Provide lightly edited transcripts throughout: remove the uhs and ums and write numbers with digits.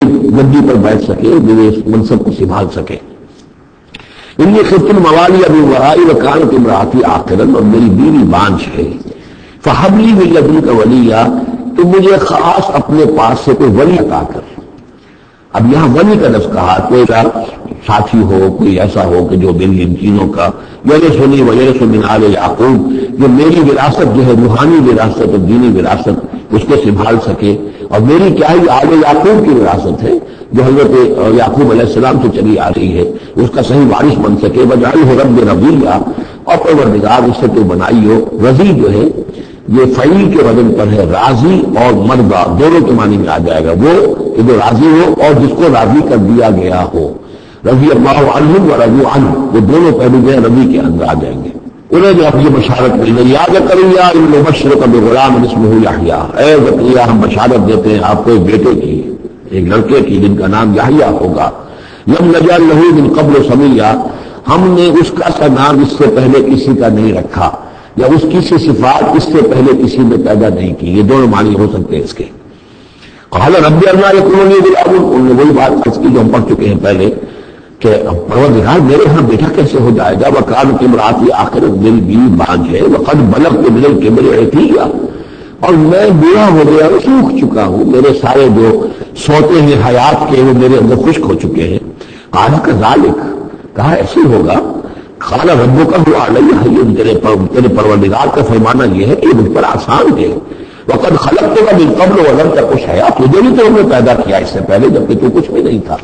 گدی پر بیٹھ سکے، میرے اس منصب کو سنبھال سکے۔ انی خفت الموالی من ورائی وکانت امراتی عاقرا، اور میری بیوی بانجھ ہے، فہب لی من لدنک ولیا، تو مجھے خاص اپنے پاس سے کوئی ولی عطا کر۔ اب یہاں ولی کا لفظ کہا، کوئی ساتھی ہو، کوئی ایسا ہو کہ جو میری ان چیزوں کا یرثنی ویرث من آل یعقوب، جو میری وراثت جو ہے روحانی وراثت اور دینی وراثت اس کو سنبھال سکے، اور میری کیا ہی آل یعقوب کی وراثت ہے جو حضرت یعقوب علیہ السلام سے چلی آ رہی ہے، اس کا صحیح وارث بن سکے۔ وجعلہ رب رضیہ، اور پروردگار اس سے تو بنائی ہو۔ رضی جو ہے یہ فعیل کے وزن پر ہے، راضی اور مرضی دونوں کے معنی میں آ جائے گا، وہ کہ جو راضی ہو اور جس کو راضی کر دیا گیا ہو۔ رضی اللہ عنہم ورضوا عنہ، وہ دونوں پہلو جو ہے رضی کے اندر آ جائیں گے۔ انہیں جو اپنی بشارت مل گئی، یا زکریا ان نبشرک بغلام اسمہ یحییٰ، اے زکریا ہم بشارت دیتے ہیں آپ کو ایک بیٹے کی، ایک لڑکے کی جن کا نام یحییٰ ہوگا۔ لم نجعل لہ من قبل سمیہ، ہم نے اس کا سا نام اس سے پہلے کسی کا نہیں رکھا، یا اس کی سی صفات اس سے پہلے کسی نے پیدا نہیں کی۔ یہ دونوں معنی ہو سکتے ہیں اس کے۔ قال رب انا یکون لی غلام، انہوں نے وہی بات اس کی جو ہم پڑھ چکے ہیں پہلے کہ پروردگار میرے ہاں بیٹا کیسے ہو جائے گا، وکانت امراتی عاقرا، میری بیوی بانجھ ہے، وقد بلغت من الکبر عتیہ، اور میں بوڑھا ہو گیا، سوکھ چکا ہوں، میرے سارے جو سوتے ہیں حیات کے وہ میرے اندر خشک ہو چکے ہیں۔ قال کذالک، کہا ایسے ہوگا۔ قال ربک هو علی حی، تیرے پروردگار کا فرمانا یہ ہے کہ مجھ پر آسان ہے۔ وقد خلقتک من قبل ولم تک شیئا، تجھے بھی تو ہم نے پیدا کیا اس سے پہلے جبکہ تو کچھ بھی نہیں تھا۔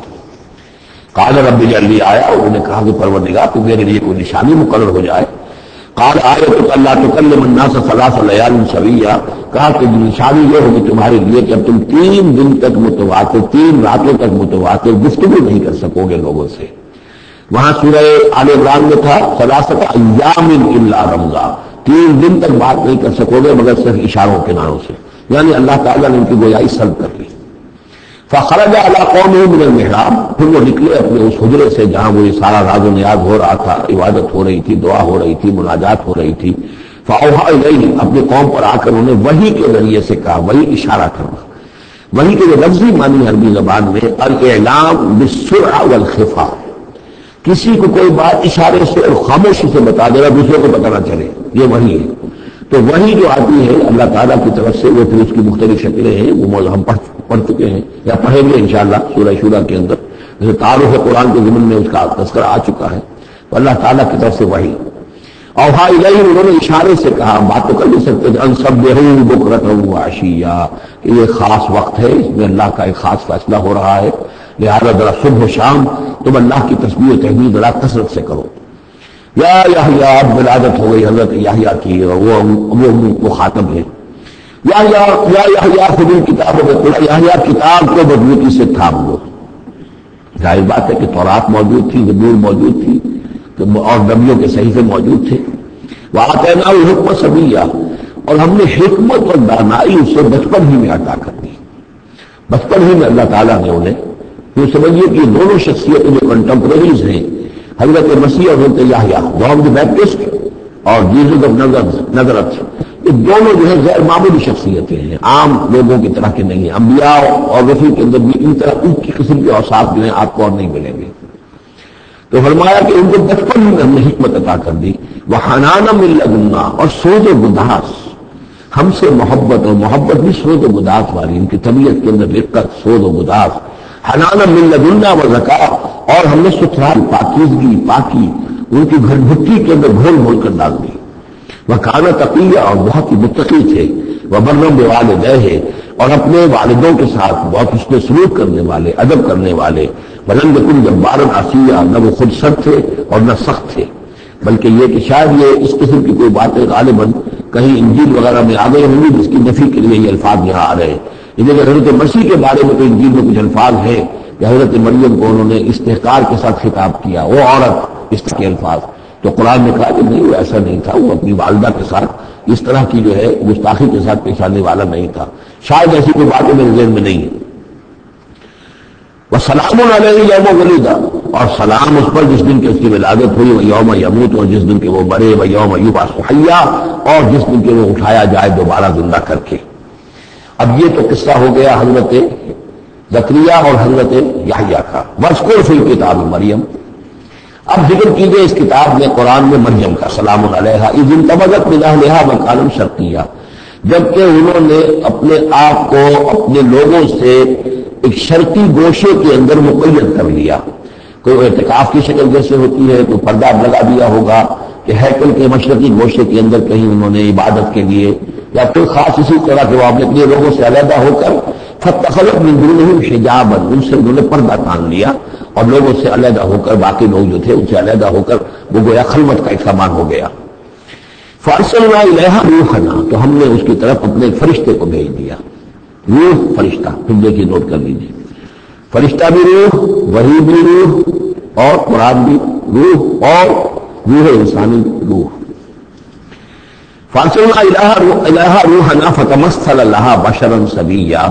قال رب اجعل لی آیا، انہوں نے کہا کہ پروردگار تو میرے لیے کوئی نشانی مقرر ہو جائے۔ قال آیتک الا تکلم الناس ثلاث لیال سویا، کہا کہ نشانی یہ ہوگی تمہارے لیے کہ اب تم 3 دن تک متواتر، 3 راتوں تک متواتر گفتگو نہیں کر سکو گے لوگوں سے۔ وہاں سورہ آل عمران میں تھا ثلاثۃ ایام الا رمزا، 3 دن تک بات نہیں کر سکو گے مگر صرف اشاروں کے ناموں سے، یعنی اللہ تعالیٰ نے ان کی گویائی سلب کر لی۔ فخرج علی قومہ من المحراب، پھر وہ نکلے اپنے اس حجرے سے جہاں وہ یہ سارا راز و نیاز ہو رہا تھا، عبادت ہو رہی تھی، دعا ہو رہی تھی، مناجات ہو رہی تھی۔ فاوحی الیہ، اپنے قوم پر آ کر انہوں نے وحی کے ذریعے سے کہا، وحی اشارہ کرنا، وحی کے جو لفظی معنی عربی زبان میں الاعلام بالسرعہ والخفا، کسی کو کوئی بات اشارے سے اور خاموشی سے بتا دینا، دوسرے کو پتہ نہ چلے، یہ وحی ہے۔ تو وحی جو آتی ہے اللہ تعالیٰ کی طرف سے، وہ پھر اس کی مختلف شکلیں ہیں، وہ موضوع ہم پڑھ چکے ہیں یا پڑھیں گے انشاءاللہ سورہ شورى کے اندر، جیسے تعارف قرآن کے ضمن میں اس کا تذکرہ آ چکا ہے۔ تو اللہ تعالیٰ کی طرف سے وحی، اوحا الیہ، انہوں نے اشارے سے کہا، بات تو کر نہیں سکتے، ان سبحوا بکرۃ وعشیا، کہ یہ خاص وقت ہے، اس میں اللہ کا ایک خاص فیصلہ ہو رہا ہے، لہذا ذرا صبح و شام تم اللہ کی تسبیح و تحمید ذرا کثرت سے کرو۔ یا یحییٰ، اب ولادت ہو گئی حضرت یحییٰ کی، اور وہ خاتم ہے۔ یا یحییٰ خذ الکتاب بقوة، یحییٰ کتاب کو مضبوطی سے تھام لو۔ ظاہر بات ہے کہ تورات موجود تھی، زبور موجود تھی، اور نبیوں کے صحیفے موجود تھے۔ وآتیناہ الحکمۃ صبیہ، اور ہم نے حکمت اور دانائی اسے بچپن ہی میں عطا کر دی، بچپن ہی میں اللہ تعالیٰ نے انہیں، تو سمجھیے کہ دونوں شخصیتیں جو کنٹمپریریز ہیں، حضرت مسیح اور حضرت یحییٰ، جان دی بیپٹسٹ اور جیسس آف نازرتھ، یہ دونوں جو ہے غیر معمولی شخصیتیں ہیں، عام لوگوں کی طرح کے نہیں ہیں۔ انبیاء اور رسول کے اندر بھی ان کی قسم کے اوصاف جو ہیں آپ کو اور نہیں ملیں گے۔ تو فرمایا کہ ان کو بچپن میں ہم نے حکمت عطا کر دی، وحنانا من لدنا، اور سوز و گداس، ہم سے محبت، اور محبت بھی سوز و گداس والی، ان کی طبیعت کے اندر رقت، سوز و گداس، حنانا من لدنا وزکا، اور ہم نے ستھرائی، پاکیزگی، پاکی ان کی گھر بھٹی کے اندر گھول گھول کر ڈال دی۔ وکانا تقیہ، اور بہت ہی متقی تھے، وبرا بوالدیہ، اور اپنے والدوں کے ساتھ بہت حسن سلوک کرنے والے، ادب کرنے والے، ولم یکن جبارا عصیا، نہ وہ خود سخت تھے اور نہ سخت تھے، بلکہ یہ کہ شاید یہ اس قسم کی کوئی باتیں غالباً کہیں انجیل وغیرہ میں آ گئی ہوں گی جس کی نفی کے لیے یہ الفاظ یہاں آ رہے ہیں۔ لیکن حضرت مسیح کے بارے میں تو انجیل میں کچھ الفاظ ہیں کہ حضرت مریم کو انہوں نے استحقار کے ساتھ خطاب کیا، وہ عورت، اس طرح کے الفاظ، تو قرآن نے کہا کہ نہیں وہ ایسا نہیں تھا، وہ اپنی والدہ کے ساتھ اس طرح کی جو ہے گستاخی کے ساتھ پیش آنے والا نہیں تھا، شاید ایسی کوئی باتیں میرے ذہن میں نہیں ہے۔ وسلام علیہ یوم ولد، اور سلام اس پر جس دن کی اس کی ولادت ہوئی، ویوم یموت، اور جس دن کے وہ مرے، ویوم یبعث حیا، اور جس دن کے وہ اٹھایا جائے دوبارہ زندہ کر کے۔ اب یہ تو قصہ ہو گیا حضرت زکریا اور حضرت یحییٰ کا. واذکر فی الکتاب مریم، اب ذکر کیجئے اس کتاب میں قرآن میں مریم کا سلام علیہا اذ انتبذت من اہلہا مکانا شرقیہ، جبکہ انہوں نے اپنے آپ کو اپنے لوگوں سے ایک شرقی گوشے کے اندر مقید کر لیا. کوئی اعتکاف کی شکل جیسے ہوتی ہے تو پردہ لگا دیا ہوگا کہ ہیکل کے مشرقی گوشے کے اندر کہیں انہوں نے عبادت کے لیے یا کوئی خاص اسی طرح کے وہ اپنے لوگوں سے علیحدہ ہو کر فاتخذت من دونہم حجابا، ان سے انہوں نے پردہ تان لیا اور لوگوں سے علیحدہ ہو کر باقی لوگ جو تھے ان سے علیحدہ ہو کر وہ گویا خلوت کا ایک سامان ہو گیا. فارسلنا الیہا روحنا، تو ہم نے اس کی طرف اپنے فرشتے کو بھیج دیا. روح فرشتہ، تم دیکھیے نوٹ کر لیجیے، فرشتہ بھی روح، وحی بھی روح، اور قرآن بھی روح، اور روح انسانی روح. فارسلنا الیہا روحنا فتمثل لہا بشرا سویا،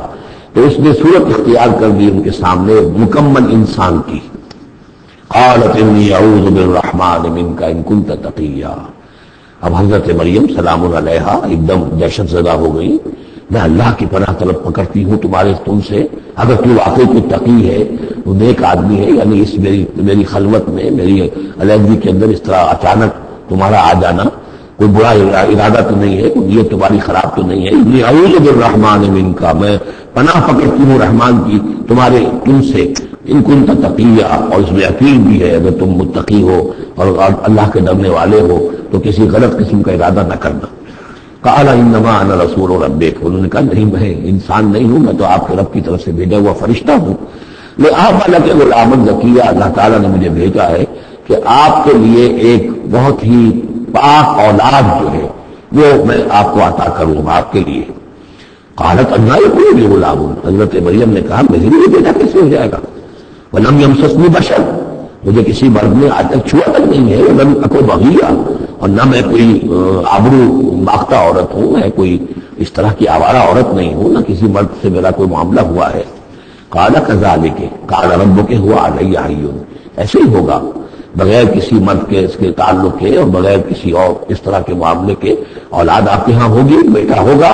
تو اس نے صورت اختیار کر دی ان کے سامنے مکمل انسان کی. قالت انی اعوذ بالرحمن منک ان کنت تقیا، اب حضرت مریم سلام علیہا ایک دم دہشت زدہ ہو گئی. میں اللہ کی پناہ طلب پکڑتی ہوں تم سے، اگر تو واقعی کوئی تقی ہے، وہ نیک آدمی ہے، یعنی اس میری خلوت میں، میری علیحدگی کے اندر اس طرح اچانک تمہارا آ جانا کوئی برا ارادہ تو نہیں ہے، کوئی نیت تمہاری خراب تو نہیں ہے. انی اعوذ بالرحمن منک، میں پناہ پکڑتی ہوں رحمان کی تم سے، ان کنت تقیہ، اور اس میں اپیل بھی ہے اگر تم متقی ہو اور اللہ کے ڈرنے والے ہو تو کسی غلط قسم کا ارادہ نہ کرنا. قال انما انا رسول ربک، انہوں نے کہا نہیں میں انسان نہیں ہوں، میں تو آپ کے رب کی طرف سے بھیجا ہوا فرشتہ ہوں. لأہب لک غلاما زکیہ، اللہ تعالیٰ نے مجھے بھیجا ہے کہ آپ کے لیے ایک بہت ہی پاک اولاد جو ہے وہ میں آپ کو عطا کروں آپ کے لیے. قالت انا یکون لی غلام، حضرت مریم نے کہا میرے لیے بیٹا کیسے ہو جائے گا. ولم یمسسنی بشر، مجھے کسی مرد نے آج تک چھوا تک نہیں ہے. ولم اکو بغیہ، اور نہ میں کوئی آبرو ماختہ عورت ہوں، میں کوئی اس طرح کی آوارہ عورت نہیں ہوں، نہ کسی مرد سے میرا کوئی معاملہ ہوا ہے. قال کذالک قال ربک هو علی حی، ایسے ہی ہوگا بغیر کسی مرد کے اس کے تعلق کے اور بغیر کسی اور اس طرح کے معاملے کے اولاد آپ کے ہاں ہوگی، بیٹا ہوگا.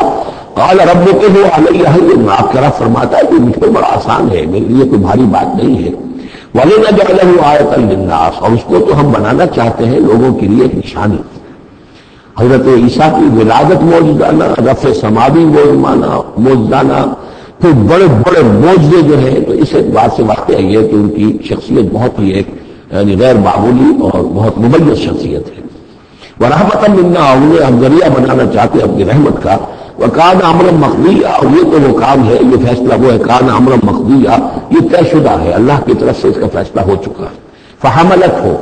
قال ربک هو علی حی، آپ کا رب فرماتا ہے کہ مجھ پر بڑا آسان ہے، میرے لیے کوئی بھاری بات نہیں ہے. وَلِنَجْعَلَهُ آیَةً لِلنَّاسِ، اور اس کو تو ہم بنانا چاہتے ہیں لوگوں کے لیے ایک نشانی. حضرت عیسیٰ کی ولادت معجزانہ، رفع سماوی معجزانہ، پھر بڑے بڑے معجزے جو ہیں، تو اس اعتبار سے واقعہ یہ ہے کہ ان کی شخصیت بہت ہی ایک یعنی غیر معمولی اور بہت ممیز شخصیت ہے. وَرَحْمَةً مِنَّا، انہیں ہم ذریعہ بنانا چاہتے ہیں اپنی رحمت کا. وَكَانَ أَمْرًا مَقْضِيًّا، اور یہ تو وہ کام ہے، یہ فیصلہ وہ ہے، کان امر مقضیہ، یہ طے شدہ ہے، اللہ کی طرف سے اس کا فیصلہ ہو چکا ہے. فحملتہ،